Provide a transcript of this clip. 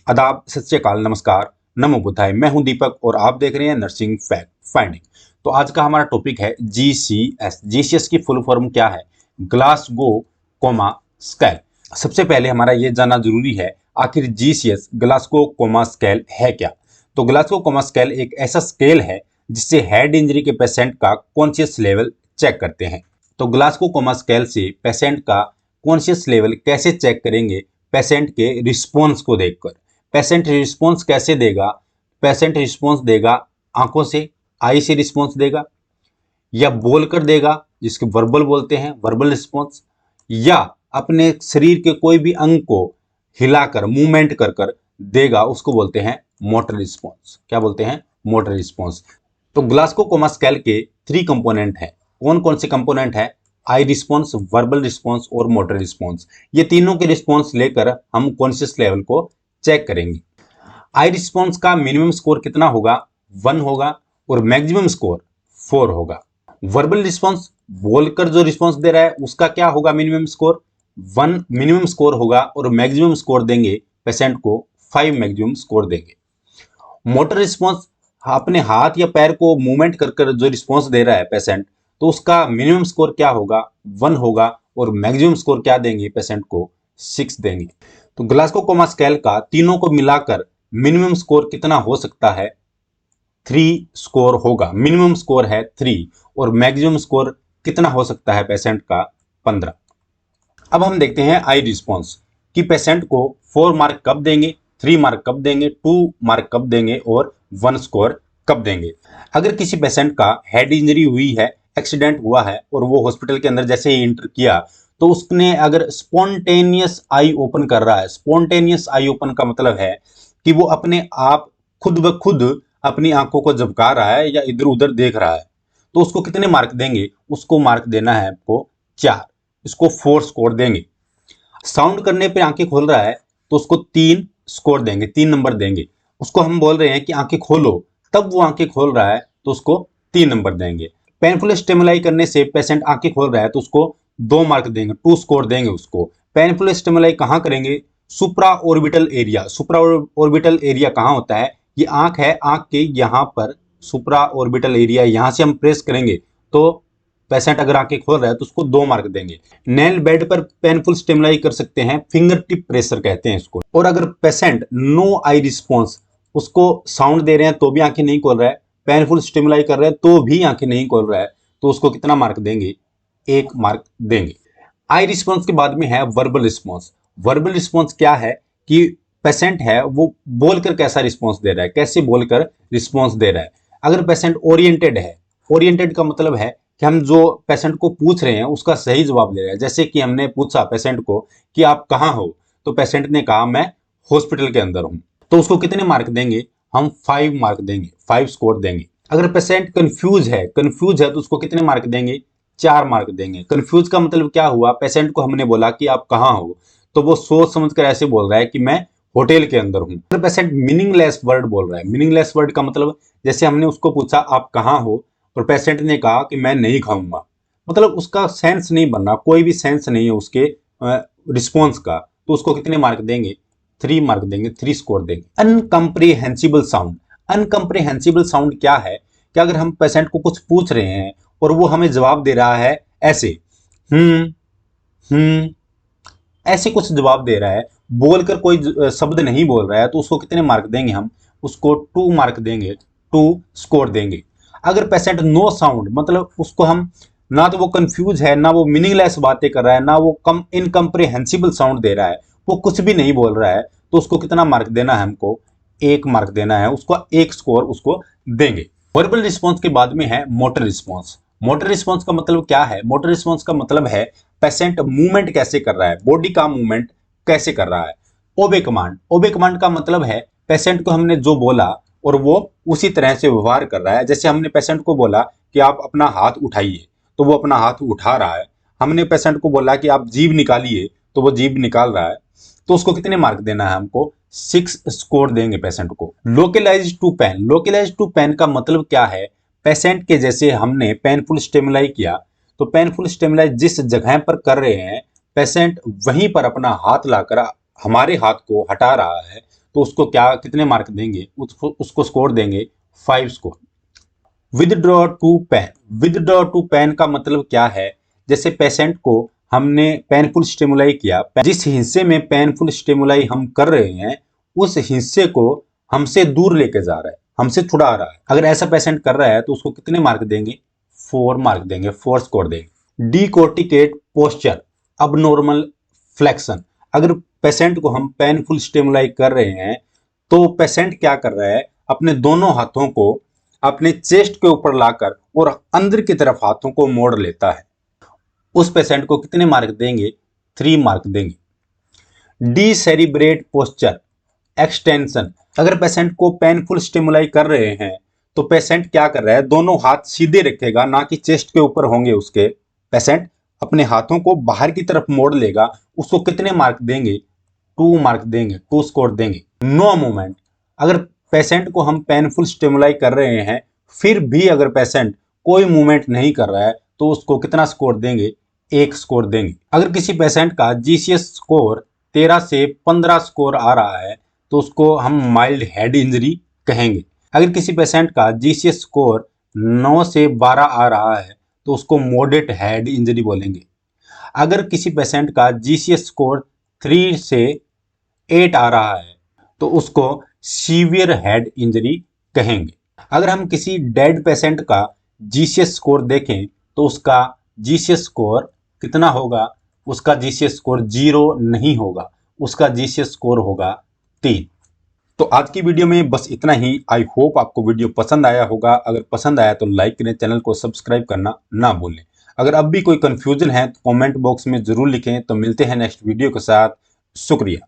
आदाब, सत श्री अकाल, नमस्कार, नमो बुद्धाय। मैं हूं दीपक और आप देख रहे हैं नर्सिंग फैक्ट फाइंडिंग। तो आज का हमारा टॉपिक है जीसीएस। जीसीएस की फुल फॉर्म क्या है? Glasgow coma scale. सबसे पहले हमारा ये जानना जरूरी है, आखिर जीसीएस ग्लासगो कोमा स्केल है क्या? तो ग्लासगो कोमा स्केल एक ऐसा स्केल है जिससे हेड इंजरी के पेशेंट का कॉन्शियस लेवल चेक करते हैं। तो ग्लासगो कोमा स्केल से पेशेंट का कॉन्शियस लेवल कैसे चेक करेंगे? पेशेंट के रिस्पॉन्स को देखकर। पेशेंट रिस्पॉन्स कैसे देगा? पेशेंट रिस्पॉन्स देगा आंखों से, आई से रिस्पॉन्स देगा, या बोलकर देगा जिसके वर्बल बोलते हैं, वर्बल रिस्पॉन्स, या अपने शरीर के कोई भी अंग को हिलाकर मूवमेंट कर कर देगा, उसको बोलते हैं मोटर रिस्पॉन्स। क्या बोलते हैं? Motor response. तो ग्लासगो कोमा स्केल के 3 कंपोनेंट हैं। कौन कौन से कंपोनेंट है? आई रिस्पॉन्स, वर्बल रिस्पॉन्स और मोटर रिस्पॉन्स। ये तीनों के रिस्पॉन्स लेकर हम कॉन्शियस लेवल को चेक करेंगे। आई रिस्पॉन्स का मिनिमम स्कोर कितना होगा? 1 होगा और मैक्सिमम स्कोर 4 होगा। वर्बल रिस्पॉन्स, बोलकर जो रिस्पॉन्स दे रहा है उसका क्या होगा? मिनिमम स्कोर 1 मिनिमम स्कोर होगा और मैक्सिमम स्कोर देंगे पेशेंट को 5 मैक्सिमम स्कोर देंगे। मोटर रिस्पॉन्स, अपने हाथ या पैर को मूवमेंट कर कर जो रिस्पॉन्स दे रहा है पेशेंट, तो उसका मिनिमम स्कोर क्या होगा? 1 होगा और मैक्सिमम स्कोर क्या देंगे पेशेंट को? 6 देंगे। तो ग्लासगो कोमा स्केल का तीनों को मिलाकर मिनिमम स्कोर कितना हो सकता है? 3 स्कोर होगा। मिनिमम स्कोर है 3 और मैक्सिमम स्कोर कितना हो सकता है पेशेंट का? 15। अब हम देखते हैं आई रिस्पॉन्स कि पेशेंट को 4 मार्क कब देंगे, 3 मार्क कब देंगे, 2 मार्क कब देंगे और 1 स्कोर कब देंगे। अगर किसी पेशेंट का हेड इंजरी हुई है, एक्सीडेंट हुआ है और वो हॉस्पिटल के अंदर जैसे ही एंटर किया, तो उसने अगर स्पॉन्टेनियस आई ओपन कर रहा है, स्पॉन्टेनियस आई ओपन का मतलब है कि वो अपने आप खुद ब खुद अपनी आंखों को झपका रहा है या इधर उधर देख रहा है, तो उसको कितने मार्क देंगे? उसको मार्क देना है आपको 4। इसको 4 स्कोर देंगे। साउंड करने पे आंखें खोल रहा है तो उसको 3 स्कोर देंगे, 3 नंबर देंगे। उसको हम बोल रहे हैं कि आंखें खोलो, तब वो आंखें खोल रहा है तो उसको 3 नंबर देंगे। पेनफुल स्टिमुलाई करने से पेशेंट आंखें खोल रहा है तो उसको 2 मार्क देंगे, 2 स्कोर देंगे उसको। पेनफुल स्टिमुलाई कहाँ करेंगे? सुप्रा ऑर्बिटल एरिया। सुप्रा ऑर्बिटल एरिया कहाँ होता है? ये आंख है, आंख के यहाँ पर सुप्रा ऑर्बिटल एरिया, यहाँ से हम प्रेस करेंगे तो पेशेंट अगर आंखें खोल रहा है तो उसको 2 मार्क देंगे। नेल बेड पर पेनफुल स्टिमुलाई कर सकते हैं, फिंगर टिप प्रेशर कहते हैं इसको। और अगर पेशेंट नो आई रिस्पॉन्स, उसको साउंड दे रहे हैं तो भी आंखें नहीं खोल रहा है, पेनफुल स्टिमुलाई कर रहे हैं तो भी आंखें नहीं खोल रहा है, तो उसको कितना मार्क देंगे? 1 मार्क देंगे। आई रिस्पॉन्स के बाद में है वर्बल रिस्पॉन्स। वर्बल रिस्पॉन्स क्या है कि पेशेंट है वो बोलकर कैसा रिस्पॉन्स दे रहा है, कैसे बोलकर रिस्पॉन्स दे रहा है। अगर पेशेंट ओरिएंटेड है, ओरिएंटेड का मतलब है कि हम जो पेशेंट को पूछ रहे हैं उसका सही जवाब दे रहा है। जैसे कि हमने पूछा पेशेंट को कि आप कहाँ हो, तो पेशेंट ने कहा मैं हॉस्पिटल के अंदर हूँ, तो उसको कितने मार्क देंगे? हम 5 मार्क देंगे, 5 स्कोर देंगे। अगर पेशेंट कंफ्यूज है, तो उसको कितने मार्क देंगे? 4 मार्क देंगे। कंफ्यूज का मतलब क्या हुआ? पेशेंट को हमने बोला कि आप कहाँ हो, तो वो सोच समझ कर ऐसे बोल रहा है कि मैं होटल के अंदर हूँ। अगर पेशेंट मीनिंगलेस वर्ड बोल रहा है, मीनिंगलेस वर्ड का मतलब जैसे हमने उसको पूछा आप कहाँ हो और पेशेंट ने कहा कि मैं नहीं खाऊंगा, मतलब उसका सेंस नहीं बन रहा, कोई भी सेंस नहीं है उसके रिस्पॉन्स का, तो उसको कितने मार्क देंगे? 3 मार्क देंगे, 3 स्कोर देंगे। अनकम्प्रिहेंसिबल साउंड। अनकम्प्रिहेंसिबल साउंड क्या है कि अगर हम पेशेंट को कुछ पूछ रहे हैं और वो हमें जवाब दे रहा है ऐसे, हम्म हम्म, ऐसे कुछ जवाब दे रहा है, बोलकर कोई शब्द नहीं बोल रहा है, तो उसको कितने मार्क देंगे? हम उसको 2 मार्क देंगे, 2 स्कोर देंगे। अगर पेशेंट नो साउंड, मतलब उसको हम ना तो वो कंफ्यूज है, ना वो मीनिंगलेस बातें कर रहा है, ना वो कम इनकम्प्रिहेंसिबल साउंड दे रहा है, वो कुछ भी नहीं बोल रहा है, तो उसको कितना मार्क देना है? हमको 1 मार्क देना है, उसको 1 स्कोर उसको देंगे। वर्बल रिस्पॉन्स के बाद में है मोटर रिस्पॉन्स। मोटर रिस्पॉन्स का मतलब क्या है? मोटर रिस्पॉन्स का मतलब है पेशेंट मूवमेंट कैसे कर रहा है, बॉडी का मूवमेंट कैसे कर रहा है। ओबे कमांड। ओबे कमांड का मतलब है पेशेंट को हमने जो बोला और वो उसी तरह से व्यवहार कर रहा है। जैसे हमने पेशेंट को बोला कि आप अपना हाथ उठाइए, तो वो अपना हाथ उठा रहा है। हमने पेशेंट को बोला कि आप जीभ निकालिए, तो वो जीभ निकाल रहा है। तो उसको कितने मार्क देना है? हमको 6 स्कोर देंगे पेशेंट को। Localize to pain. Localize to pain का मतलब क्या है? पेशेंट के जैसे हमने पेनफुल स्टिमुलाई किया, तो पेनफुल स्टिमुलाई जिस जगह पर कर रहे हैं, पेशेंट वहीं पर अपना हाथ लाकर हमारे हाथ को हटा रहा है, तो उसको क्या कितने मार्क देंगे, उसको स्कोर देंगे 5 score. Withdraw to pain, withdraw to pain का मतलब क्या है? जैसे पेशेंट को हमने पेनफुल स्टिमुलाई किया, जिस हिस्से में पेनफुल स्टिमुलाई हम कर रहे हैं उस हिस्से को हमसे दूर लेके जा रहा है, हमसे छुड़ा रहा है। अगर ऐसा पेशेंट कर रहा है तो उसको कितने मार्क देंगे? 4 मार्क देंगे, 4 स्कोर देंगे। डीकोर्टिकेट पोस्चर, अब नॉर्मल फ्लेक्शन, अगर पेशेंट को हम पेनफुल स्टिमुलाई कर रहे हैं तो पेशेंट क्या कर रहा है, अपने दोनों हाथों को अपने चेस्ट के ऊपर लाकर और अंदर की तरफ हाथों को मोड़ लेता है। उस पेशेंट को कितने मार्क देंगे? 3 मार्क देंगे। डीसेरिब्रेट पोस्चर एक्सटेंशन, अगर पेशेंट को पेनफुल स्टिमुलाई कर रहे हैं तो पेशेंट क्या कर रहा है, दोनों हाथ सीधे रखेगा, ना कि चेस्ट के ऊपर होंगे उसके। पेशेंट अपने हाथों को बाहर की तरफ मोड़ लेगा, उसको कितने मार्क देंगे? 2 मार्क देंगे, 2 स्कोर देंगे। नो मूवमेंट, अगर पेशेंट को हम पेनफुल स्टिमुलाई कर रहे हैं फिर भी अगर पेशेंट कोई मूवमेंट नहीं कर रहा है तो उसको कितना स्कोर देंगे? 1 स्कोर देंगे। अगर किसी पेशेंट का जीसीएस स्कोर 13 से 15 स्कोर आ रहा है तो उसको हम माइल्ड हेड इंजरी कहेंगे। अगर किसी पेशेंट का जीसीएस स्कोर 9 से 12 आ रहा है तो उसको मॉडरेट हेड इंजरी बोलेंगे। अगर किसी पेशेंट का जीसीएस स्कोर 3 से 8 आ रहा है तो उसको सीवियर हेड इंजरी कहेंगे। अगर हम किसी डेड पेशेंट का जीसीएस स्कोर देखें तो उसका जीसीएस स्कोर कितना होगा? उसका जीसीएस स्कोर 0 नहीं होगा, उसका जीसीएस स्कोर होगा 3। तो आज की वीडियो में बस इतना ही। आई होप आपको वीडियो पसंद आया होगा। अगर पसंद आया तो लाइक करें, चैनल को सब्सक्राइब करना ना भूलें। अगर अब भी कोई कंफ्यूजन है तो कमेंट बॉक्स में जरूर लिखें। तो मिलते हैं नेक्स्ट वीडियो के साथ। शुक्रिया।